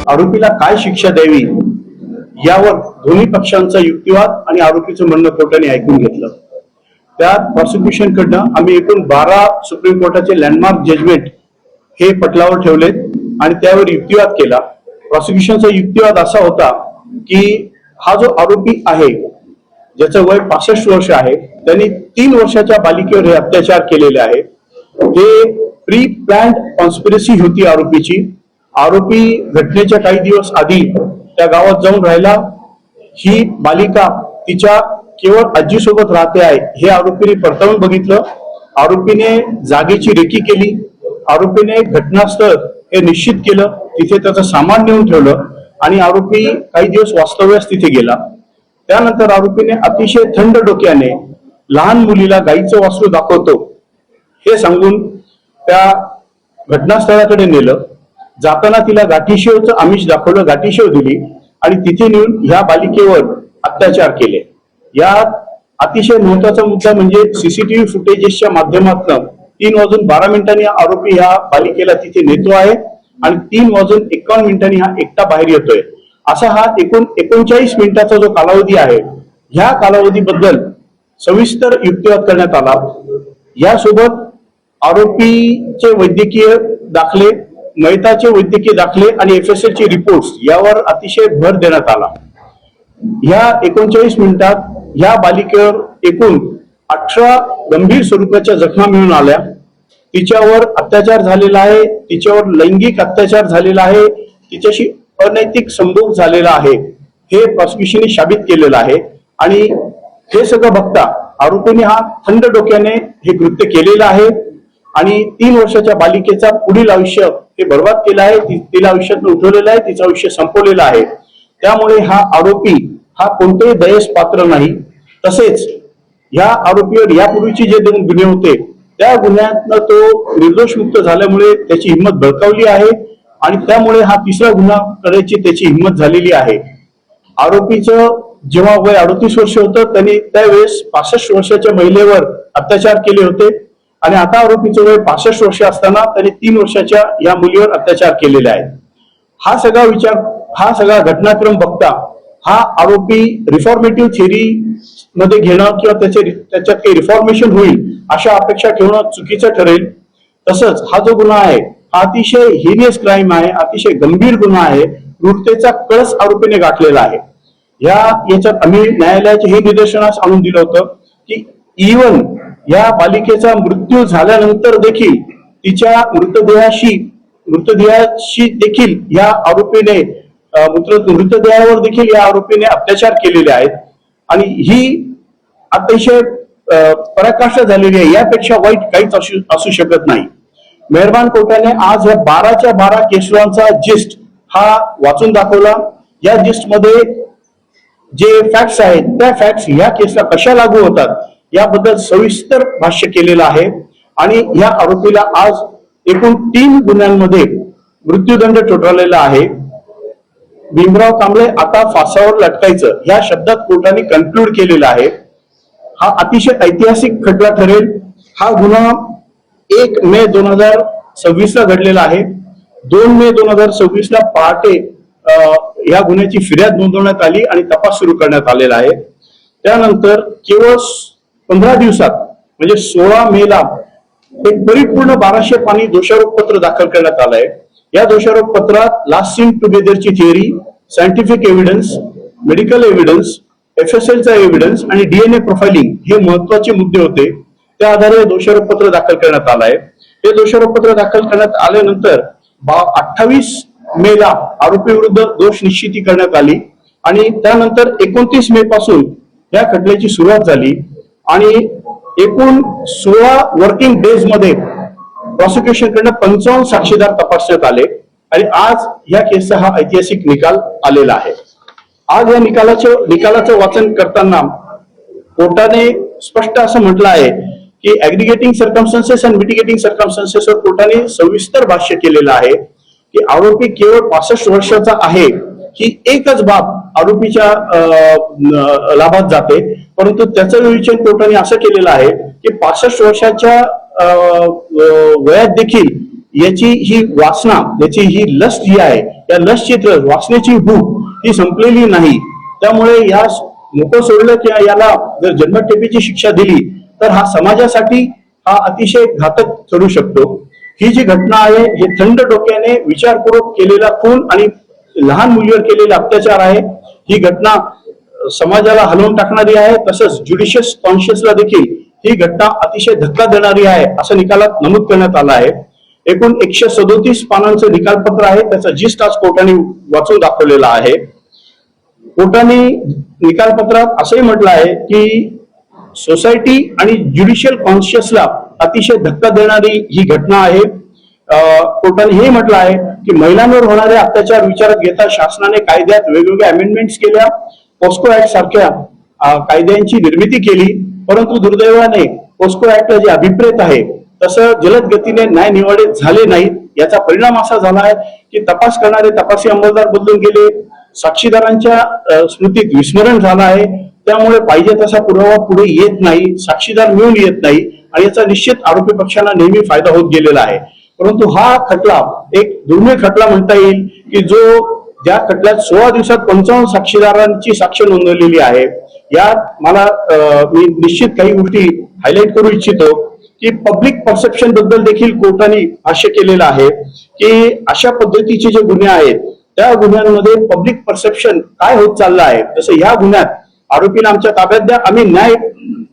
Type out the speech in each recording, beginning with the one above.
आरोपीला काय शिक्षा द्यावी यावर दोन्ही पक्षांचा युक्तिवाद आणि आरोपीचं म्हणणं कोर्टाने ऐकून घेतलं. त्यात प्रॉसिक्युशन कडनं आम्ही एकूण 12 सुप्रीम कोर्टाचे लँडमार्क जजमेंट हे पटलावर ठेवले आणि त्यावर युक्तिवाद केला. प्रॉसिक्युशनचा युक्तिवाद असा होता की हा जो आरोपी आहे ज्याचं वय 65 वर्ष आहे त्यांनी 3 वर्षाच्या बालिकेवर हे अत्याचार केलेले आहे. हे प्री प्लॅन्ड कॉन्स्पिरसी होती आरोपीची. आरोपी घटनेच्या काही दिवस आधी त्या गावात जाऊन राहिला. ही बालिका तिच्या केवळ आजीसोबत राहते आहे हे आरोपीने परतवून बघितलं. आरोपीने जागेची रेकी केली. आरोपीने घटनास्थळ हे निश्चित केलं. तिथे त्याचं सामान नेऊन ठेवलं आणि आरोपी काही दिवस वास्तव्यास तिथे गेला. त्यानंतर आरोपीने अतिशय थंड डोक्याने लहान मुलीला गाईचं वासरू दाखवतो हे सांगून त्या घटनास्थळाकडे नेलं. जाताना तिला गाठीशेवचं आमिष दाखवलं, गाठीशेव दिली आणि तिथे नेऊन ह्या बालिकेवर अत्याचार केले. यात अतिशय महत्वाचा मुद्दा म्हणजे सीसीटीव्ही फुटेजेसच्या माध्यमातून 3:12 आरोपी ह्या बालिकेला तिथे नेतो आहे आणि 3:51 हा एकटा बाहेर येतोय. असा हा एकूण 39 मिनिटाचा जो कालावधी आहे ह्या कालावधीबद्दल सविस्तर युक्तिवाद करण्यात आला. यासोबत आरोपीचे वैद्यकीय दाखले, मयताचे वैद्यकीय दाखले आणि FSL चे रिपोर्ट्स यावर अतिशय भर देण्यात आला. या 39 मिनिटात या बालिकेवर एकूण 18 गंभीर स्वरूपाच्या जखमा मिळून आल्या. तिच्यावर अत्याचार झालेला आहे, तिच्यावर लैंगिक अत्याचार झालेला आहे, तिच्याशी अनैतिक संभोग झालेला आहे हे प्रॉसिक्युशनने साबित केलेलं आहे. आणि हे सगळं बघता आरोपीने हा थंड डोक्याने हे कृत्य केलेलं आहे आणि 3 वर्षाच्या बालिकेचा पुढील आयुष्य हे बर्बाद केलं आहे. तिला आयुष्यातून उठवलेलं आहे, तिचं आयुष्य संपवलेलं आहे. त्यामुळे हा आरोपी हा कोणतेही दयेस पात्र नाही. तसेच या आरोपीवर यापूर्वीचे जे 2 गुन्हे होते त्या गुन्ह्यातनं तो निर्दोष मुक्त झाल्यामुळे त्याची हिंमत बळकावली आहे आणि त्यामुळे हा 3रा गुन्हा करण्याची त्याची हिंमत झालेली आहे. आरोपीचं जेव्हा वय 38 वर्ष होतं त्यांनी त्यावेळेस 65 वर्षाच्या महिलेवर अत्याचार केले होते आणि आता आरोपीचं वय 65 वर्ष असताना त्यांनी 3 वर्षाच्या या मुलीवर अत्याचार केलेले आहेत. हा सगळा घटनाक्रम बघता हा आरोपी रिफॉर्मेटिव्ह थिअरी मध्ये घेणं किंवा त्याच्यात काही रिफॉर्मेशन होईल अशा अपेक्षा ठेवणं चुकीचं ठरेल. तसंच हा जो गुन्हा आहे हा अतिशय हिनियस क्राईम आहे, अतिशय गंभीर गुन्हा आहे. क्रूरतेचा कळस आरोपीने गाठलेला आहे. याच्यात आम्ही न्यायालयाचे हे निदर्शनास आणून दिलं होतं की इव्हन या बालिकेचा मृत्यू झाल्यानंतर देखील तिच्या मृतदेहाशी देखील या आरोपीने मृतदेहावर देखील या आरोपीने अत्याचार केलेले आहेत आणि ही अतिशय पराकाष्ठा झालेली आहे. यापेक्षा वाईट काहीच असू शकत नाही. मेहरबान कोर्टाने आज या 12च्या 12 केसवांचा जिस्ट हा वाचून दाखवला. या जिस्ट मध्ये जे फॅक्ट्स आहेत त्या फॅक्ट्स या केसला कशा लागू होतात याबद्दल सविस्तर भाष्य केलेलं आहे आणि या आरोपीला आज एकूण 3 गुन्ह्यांमध्ये मृत्यूदंड ठोठावलेला आहे. भीमराव कांबळे आता फासावर लटकायचं या शब्दात कोर्टाने कन्क्लूड केलेला आहे. हा अतिशय ऐतिहासिक खटला ठरेल. हा गुन्हा 1 मे 2026 ला घडलेला आहे. 2 मे 2026 ला पहाटे या गुन्ह्याची फिर्याद नोंदवण्यात आली आणि तपास सुरू करण्यात आलेला आहे. त्यानंतर केवळ 15 दिवसात म्हणजे 16 मे ला एक परिपूर्ण 1200 पानी दोषारोप पत्र दाखल करण्यात आलंय. या दोषारोप पत्रात लास्ट सीन टुगेदरची theory, scientific evidence, medical evidence, FSL चा एव्हिडन्स आणि DNA प्रोफाइलिंग हे महत्वाचे मुद्दे होते. त्या आधारे दोषारोप पत्र दाखल करण्यात आलंय. हे दोषारोप पत्र दाखल करण्यात आल्यानंतर 28 मे ला आरोपी विरुद्ध दोष निश्चिती करण्यात आली आणि त्यानंतर 29 मे पासून या खटल्याची सुरुवात झाली आणि एकूण 16 वर्किंग डेज मध्ये प्रॉसिक्युशन कडनं 55 साक्षीदार तपासण्यात आले आणि आज या केसचा हा ऐतिहासिक निकाल आलेला आहे. आज या निकालाचं वाचन करताना कोर्टाने स्पष्ट असं म्हटलं आहे की ऍग्रिगेटिंग सर्कमस्टन्सेस अँड मिटिगेटिंग सर्कमस्टन्सेसवर कोर्टाने सविस्तर भाष्य केलेलं आहे की आरोपी केवळ 65 वर्षाचा आहे ही एकच बाब आरोपीच्या लाभात जाते, परंतु त्याचं विवेचन कोर्टाने असं केलेलं आहे की 65 वर्षाच्या वयात देखील याची ही वासना, याची ही लस्ट जी आहे, या लस्टची वासनेची भूक ही संपलेली नाही. त्यामुळे या मोकळं सोडलं किंवा याला जर जन्मठेपेची शिक्षा दिली तर हा समाजासाठी हा अतिशय घातक ठरू शकतो. ही जी घटना आहे हे थंड डोक्याने विचारपूर्वक केलेला खून आणि लहान मुलीवर केलेला अत्याचार आहे. ही घटना समाजाला हलवून टाकणारी आहे. तसंच ज्युडिशियस कॉन्शियसला देखील ही घटना अतिशय धक्का देणारी आहे असं निकालात नमूद करण्यात आलं आहे. एकूण 137 पानांचं निकालपत्र आहे. त्याचा जिस्ट आज कोर्टाने वाचून दाखवलेला आहे. कोर्टाने निकालपत्रात असंही म्हटलं आहे की सोसायटी आणि ज्युडिशियल कॉन्शियसला अतिशय धक्का देणारी ही घटना आहे. कोर्टाने हे म्हटलं आहे की महिलांवर होणारे अत्याचार विचारात घेता शासनाने कायद्यात वेगवेगळ्या अमेंडमेंट्स केल्या, पोस्को ऍक्ट सारख्या कायद्यांची निर्मिती केली, परंतु दुर्दैवाने पोस्को ऍक्टला जे अभिप्रेत आहे तसं जलद गतीने न्यायनिवाडे झाले नाहीत. याचा परिणाम असा झाला आहे की तपास करणारे तपासी अंमलदार बदलून गेले, साक्षीदारांच्या स्मृतीत विस्मरण झालं आहे. त्यामुळे पाहिजे तसा पुरावा पुढे येत नाही, साक्षीदार मिळून येत नाही आणि याचा निश्चित आरोपी पक्षांना नेहमी फायदा होत गेलेला आहे. परंतु हा खटला एक दुर्मिळ खटला म्हणता येईल की जो ज्या खटल्यात 16 दिवसात 55 साक्षीदारांची साक्ष नोंदवलेली आहे. यात मला मी निश्चित काही गोष्टी हायलाइट करू इच्छितो की पब्लिक परसेप्शन बद्दल देखील कोर्टाने भाष्य केलेलं आहे की अशा पद्धतीचे जे गुन्हे आहेत त्या गुन्ह्यांमध्ये पब्लिक परसेप्शन काय होत चाललं आहे. तसं या गुन्ह्यात आरोपीला आमच्या ताब्यात द्या, आम्ही न्याय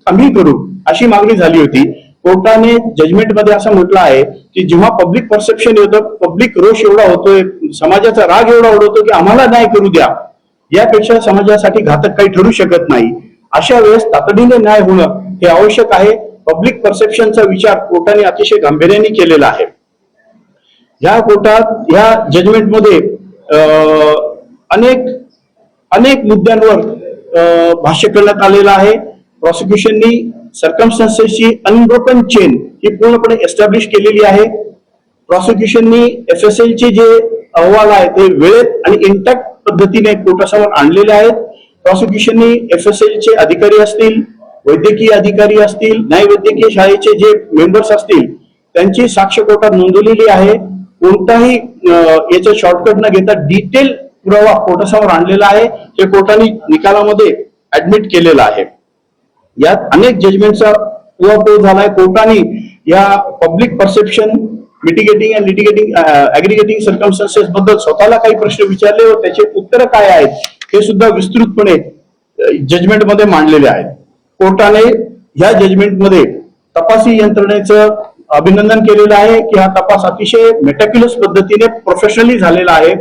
आम्ही करू अशी मागणी झाली होती. कोर्टाने जजमेंट मध्ये असं म्हटलं आहे की जेव्हा पब्लिक परसेप्शन येतं, पब्लिक रोष एवढा होतोय, समाजाचा राग एवढा होतो की आम्हाला न्याय करू द्या, यापेक्षा समाजासाठी घातक काही ठरू शकत नाही. अशा वेळेस तातडीने न्याय होणं हे आवश्यक आहे. पब्लिक परसेप्शनचा विचार कोर्टाने अतिशय गांभीर्याने केलेला आहे. या कोर्टात या जजमेंटमध्ये अनेक मुद्द्यांवर भाष्य करण्यात आलेलं आहे. प्रॉसिक्युशननी सर्कमस्टन्सेसची अनब्रोकन चेन ही पूर्णपणे एस्टॅब्लिश केलेली आहे. प्रॉसिक्युशननी FSL चे जे अहवाल आहेत ते वेळेत आणि इंटॅक्ट पद्धतीने कोर्टासमोर आणलेले आहेत. प्रॉसिक्युशननी FSL चे अधिकारी असतील, वैद्यकीय अधिकारी असतील, न्यायवैद्यकीय शाळेचे जे मेंबर्स असतील त्यांची साक्ष कोर्टात नोंदवलेली आहे. कोणताही याचा शॉर्टकट न घेता डिटेल पुरावा कोर्टासमोर आणलेला आहे. हे कोर्टाने निकालामध्ये ऍडमिट केलेलं आहे. यात अनेक जजमेंटचा उहापोह झालाय. कोर्टाने या public perception, mitigating and litigating aggravating circumstances बद्दल स्वतःला काही प्रश्न विचारले व त्याचे उत्तर काय आहेत हे सुद्धा विस्तृतपणे जजमेंटमध्ये मांडलेले आहेत. कोर्टाने या जजमेंटमध्ये तपासी यंत्रणेचं अभिनंदन केलेलं आहे की हा तपास अतिशय मेटॅक्युलस पद्धतीने प्रोफेशनली झालेला आहे.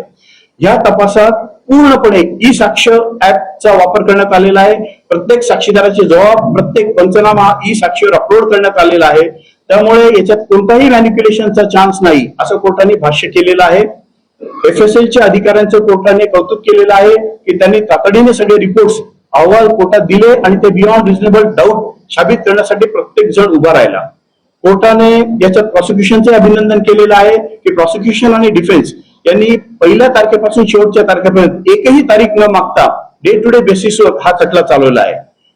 या तपासात पूर्णपणे ई साक्ष ऍपचा वापर करण्यात आलेला आहे. प्रत्येक साक्षीदाराचे जबाब, प्रत्येक पंचनामा ई साक्षीवर अपलोड करण्यात आलेला आहे. त्यामुळे याच्यात कोणताही मॅनिप्युलेशनचा चान्स नाही असं कोर्टाने भाष्य केलेलं आहे. FSL च्या अधिकाऱ्यांचं कोर्टाने कौतुक केलेलं आहे की त्यांनी तातडीने सगळे रिपोर्ट्स अहवाल कोर्टात दिले आणि ते बियॉन्ड रिझनेबल डाऊट साबित करण्यासाठी प्रत्येक जण उभा राहिला. कोर्टाने याच्यात प्रॉसिक्युशनचे अभिनंदन केलेलं आहे की प्रॉसिक्युशन आणि डिफेन्स यांनी पहिल्या तारखेपासून शेवटच्या तारखेपर्यंत एकही तारीख न मागता डे टू डे बेसिसवर हा खटला चालवला आहे.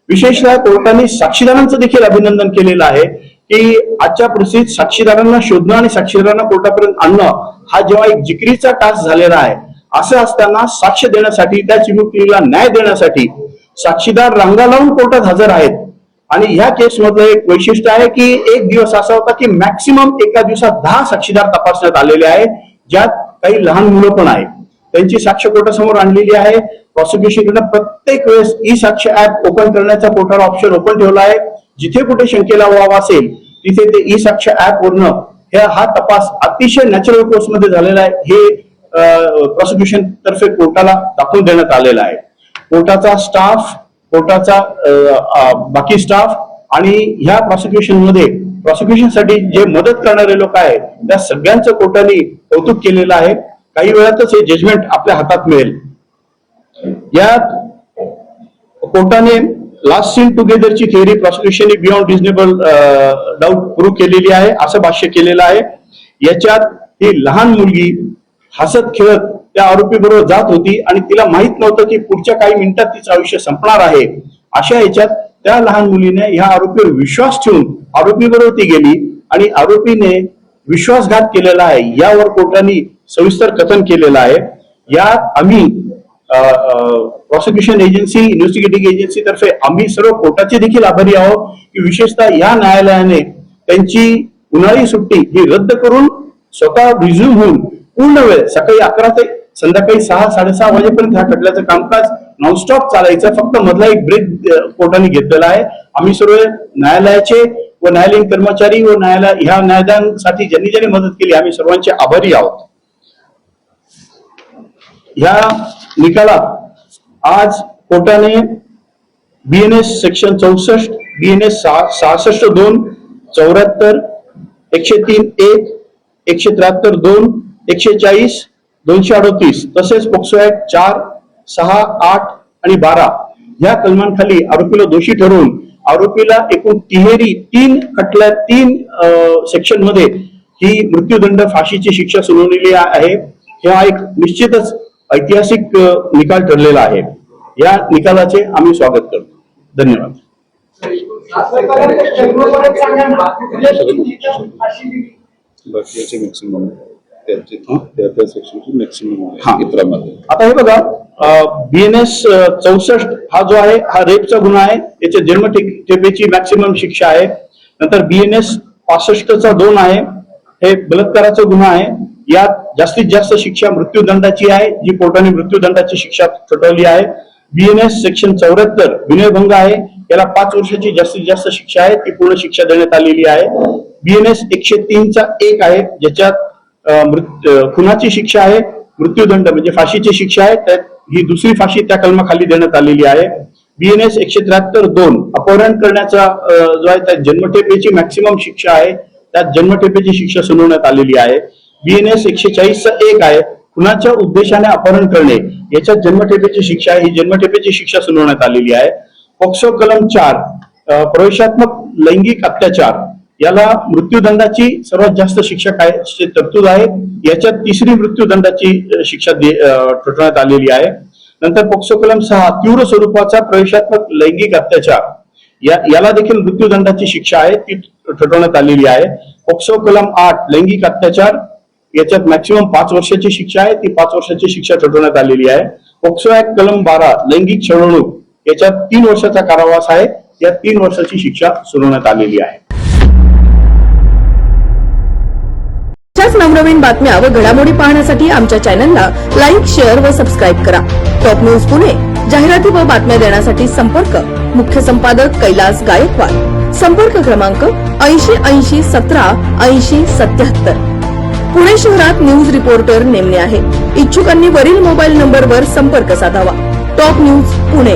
विशेषतः कोर्टाने साक्षीदारांचं देखील अभिनंदन केलेलं आहे की आजच्या परिस्थितीत साक्षीदारांना शोधणं आणि साक्षीदारांना कोर्टापर्यंत आणणं हा जेव्हा एक जिकरीचा टास्क झालेला आहे, असं असताना साक्ष देण्यासाठी, त्या चिमुकलीला न्याय देण्यासाठी साक्षीदार रांगा लावून कोर्टात हजर आहेत. आणि ह्या केस मधलं एक वैशिष्ट्य आहे की एक दिवस असा होता की मॅक्सिमम एका दिवसात 10 साक्षीदार तपासण्यात आलेले आहेत, ज्यात काही लहान मुलं पण आहेत. त्यांची साक्ष कोर्टासमोर आणलेली आहे. प्रॉसिक्युशनकडनं प्रत्येक वेळेस ई साक्ष ऍप ओपन करण्याचा कोर्टाला ऑप्शन ओपन ठेवला आहे. जिथे कुठे शंकेला वाव असेल तिथे ते ई साक्ष ऍप वरनं हा तपास अतिशय नॅचरल कोर्स मध्ये झालेला आहे हे प्रॉसिक्युशन तर्फे कोर्टाला दाखवून देण्यात आलेलं आहे. कोर्टाचा स्टाफ, कोर्टाचा बाकी स्टाफ आणि ह्या प्रॉसिक्युशन मध्ये प्रॉसिक्युशनसाठी जे मदत करणारे लोक आहेत त्या सगळ्यांचं कोर्टाने कौतुक केलेलं आहे. काही वेळातच हे जजमेंट आपल्या हातात मिळेल. यात कोर्टाने लास्ट सीन टुगेदरची थिअरी प्रॉसिक्युशनने बियॉन्ड रिझनेबल डाऊट प्रूव्ह केलेली आहे असं भाष्य केलेलं आहे. याच्यात ही लहान मुलगी हसत खेळत त्या आरोपी बरोबर जात होती आणि तिला माहित नव्हतं की पुढच्या काही मिनिटात तिचं आयुष्य संपणार आहे. अशा याच्यात त्या लहान मुलीने ह्या आरोपीवर विश्वास ठेवून आरोपी बरोबर ती गेली आणि आरोपीने विश्वासघात केलेला आहे यावर कोर्टाने सविस्तर कथन केलेलं आहे. यात आम्ही प्रॉसिक्युशन एजन्सी, इन्व्हेस्टिगेटिंग एजन्सी तर्फे आम्ही सर्व कोर्टाचे देखील आभारी आहोत की विशेषतः या न्यायालयाने त्यांची उन्हाळी सुट्टी ही रद्द करून स्वतः रिझ्यूम होऊन पूर्ण वेळ सकाळी 11 ते संध्याकाळी 6-6:30 वाजेपर्यंत ह्या खटल्याचं कामकाज नॉनस्टॉप चालायचं. फक्त मधला एक ब्रेक कोर्टाने घेतलेला आहे. आम्ही सर्व न्यायालयाचे व न्यायालयीन कर्मचारी व ह्या न्यायालयांसाठी ज्यांनी ज्यांनी मदत केली आम्ही सर्वांचे आभारी आहोत. ह्या निकालात आज कोर्टाने BNS सेक्शन 64, BNS 66(2), 74, 103(1), 173(2), 140, 238 तसेच पोक्सो ऍक्ट 4, 6, 8 आणि 12 या कलमांखाली आरोपीला दोषी ठरवून आरोपीला एकूण तिहेरी 3 खटल्या 3 सेक्शन मध्ये ही मृत्यूदंड फाशीची शिक्षा सुनावलेली आहे. हा एक निश्चितच ऐतिहासिक निकाल ठरलेला आहे. या निकालाचे आम्ही स्वागत करतो. धन्यवाद. आता हे बघा, BNS 64 हा जो आहे हा रेपचा गुन्हा आहे. याच्या जन्मठेपेची मॅक्सिमम शिक्षा आहे. नंतर BNS 65(2) आहे, हे बलात्काराचा गुन्हा आहे. यात जास्तीत जास्त शिक्षा मृत्यूदंडाची आहे, जी कोर्टाने मृत्यूदंडाची शिक्षा ठरवली आहे. BNS सेक्शन 74 विनयभंग आहे, याला 5 वर्षाची जास्तीत जास्त शिक्षा आहे, ती पूर्ण शिक्षा देण्यात आलेली आहे. BNS 103(1) आहे, ज्याच्यात खुनाची शिक्षा आहे, मृत्यूदंड म्हणजे फाशीची शिक्षा आहे, त्यात ही दुसरी फाशी त्या कलमाखाली देण्यात आलेली आहे. BNS 173(2) अपहरण करण्याचा जो आहे त्या जन्मठेपेची मॅक्सिमम शिक्षा आहे, त्यात जन्मठेपेची शिक्षा सुनावण्यात आलेली आहे. BNS 140(1) आहे, खुनाच्या उद्देशाने अपहरण करणे, याच्यात जन्मठेपेची शिक्षा आहे, ही जन्मठेपेची शिक्षा सुनावण्यात आलेली आहे. पॉक्सो कलम 4 प्रवेशात्मक लैंगिक अत्याचार, याला मृत्यूदंडाची सर्वात जास्त शिक्षा काय तरतूद आहे, याच्यात तिसरी मृत्यूदंडाची शिक्षा ठरवण्यात आलेली आहे. नंतर पॉक्सो कलम 6 तीव्र स्वरूपाचा प्रवेशात्मक लैंगिक अत्याचार, याला देखील मृत्यूदंडाची शिक्षा आहे, ती ठरवण्यात आलेली आहे. पॉक्सो कलम 8 लैंगिक अत्याचार, याच्यात मॅक्सिमम 5 वर्षाची शिक्षा आहे, ती 5 वर्षाची शिक्षा ठरवण्यात आलेली आहे. पॉक्सो ऍक्ट कलम 12 लैंगिक छळवणूक, याच्यात 3 वर्षाचा कारावास आहे, या 3 वर्षाची शिक्षा सुनावण्यात आलेली आहे. अशाच नवनवीन बातम्या व घडामोडी पाहण्यासाठी आमच्या चॅनलला लाईक, शेअर व सबस्क्राईब करा. टॉप न्यूज पुणे जाहिराती व बातम्या देण्यासाठी संपर्क मुख्य संपादक कैलास गायकवाड. संपर्क क्रमांक 8080 17 80 77. पुणे शहरात न्यूज रिपोर्टर नेमणे आहे. इच्छुकांनी वरील मोबाईल नंबरवर संपर्क साधावा. Top news Pune.